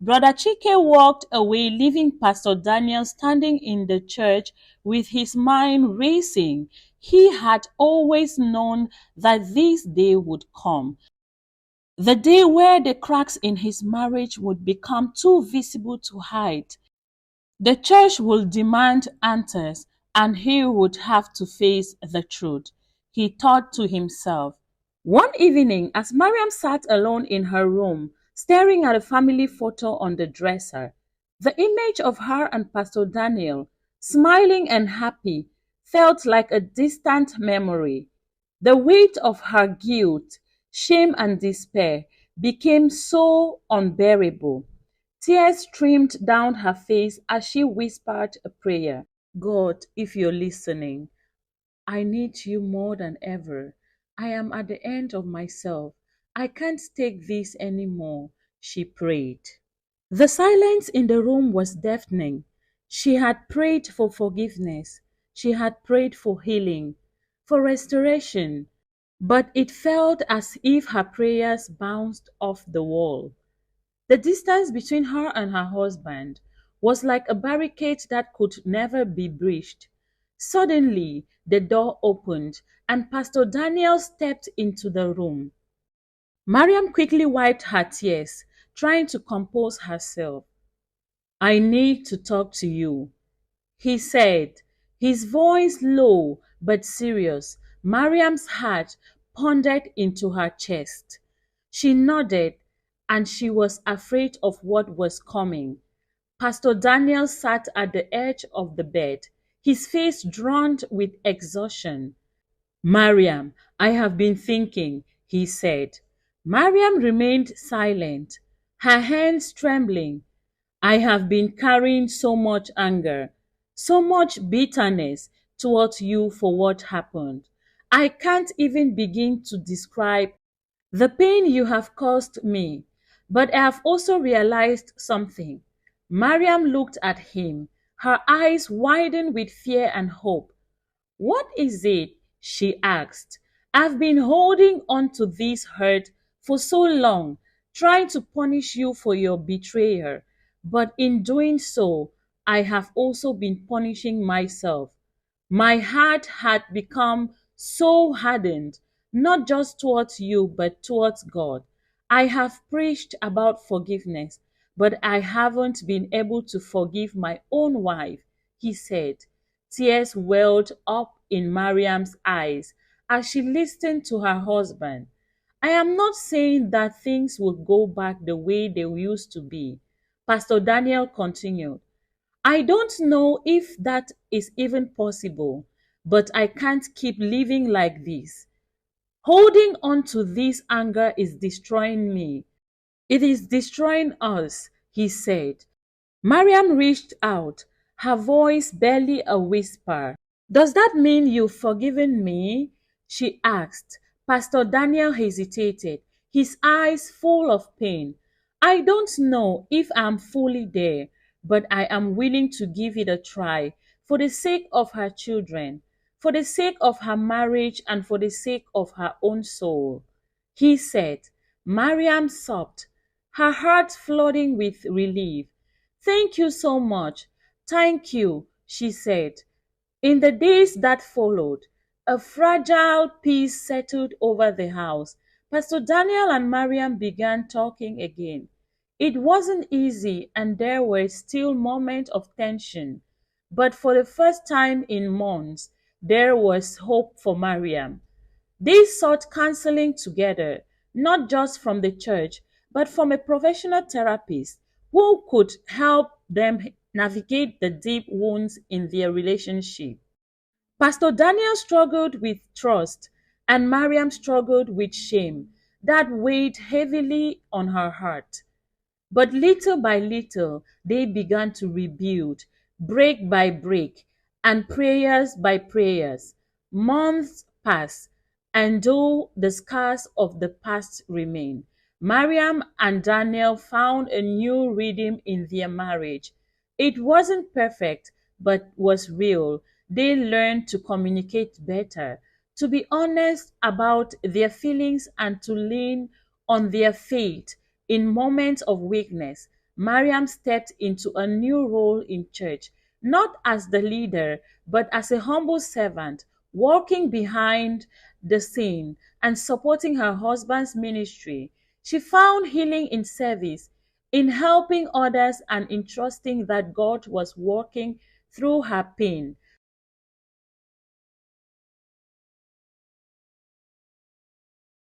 Brother Chike walked away, leaving Pastor Daniel standing in the church with his mind racing. He had always known that this day would come. The day where the cracks in his marriage would become too visible to hide. The church would demand answers, and he would have to face the truth, he thought to himself. One evening, as Mariam sat alone in her room, staring at a family photo on the dresser, the image of her and Pastor Daniel, smiling and happy, felt like a distant memory. The weight of her guilt, shame, and despair became so unbearable. Tears streamed down her face as she whispered a prayer. God, if you're listening, I need you more than ever. I am at the end of myself. I can't take this anymore, she prayed. The silence in the room was deafening. She had prayed for forgiveness. She had prayed for healing, for restoration, but it felt as if her prayers bounced off the wall. The distance between her and her husband was like a barricade that could never be breached. Suddenly, the door opened and Pastor Daniel stepped into the room. Mariam quickly wiped her tears, trying to compose herself. I need to talk to you, he said, his voice low but serious. Mariam's heart pounded into her chest. She nodded, and she was afraid of what was coming. Pastor Daniel sat at the edge of the bed, his face drawn with exhaustion. Mariam, I have been thinking, he said. Mariam remained silent, her hands trembling. I have been carrying so much anger, so much bitterness towards you for what happened. I can't even begin to describe the pain you have caused me. But I have also realized something. Mariam looked at him, her eyes widened with fear and hope. What is it? She asked. I've been holding on to this hurt for so long, trying to punish you for your betrayal. But in doing so, I have also been punishing myself. My heart had become so hardened, not just towards you, but towards God. I have preached about forgiveness, but I haven't been able to forgive my own wife, he said. Tears welled up in Mariam's eyes as she listened to her husband. I am not saying that things will go back the way they used to be, Pastor Daniel continued. I don't know if that is even possible, but I can't keep living like this. Holding on to this anger is destroying me. It is destroying us, he said. Mariam reached out, her voice barely a whisper. Does that mean you've forgiven me? She asked. Pastor Daniel hesitated, his eyes full of pain. I don't know if I'm fully there, but I am willing to give it a try for the sake of her children, for the sake of her marriage, and for the sake of her own soul. He said. Mariam sobbed, her heart flooding with relief. Thank you so much. Thank you, she said. In the days that followed, a fragile peace settled over the house. Pastor Daniel and Mariam began talking again. It wasn't easy, and there were still moments of tension. But for the first time in months, there was hope for Mariam. They sought counseling together, not just from the church, but from a professional therapist who could help them navigate the deep wounds in their relationship. Pastor Daniel struggled with trust, and Mariam struggled with shame that weighed heavily on her heart. But little by little, they began to rebuild, break by break, and prayers by prayers. Months passed, and though the scars of the past remain, Mariam and Daniel found a new rhythm in their marriage. It wasn't perfect, but was real. They learned to communicate better, to be honest about their feelings, and to lean on their faith in moments of weakness. Mariam stepped into a new role in church, not as the leader, but as a humble servant, working behind the scene and supporting her husband's ministry. She found healing in service, in helping others, and in trusting that God was working through her pain.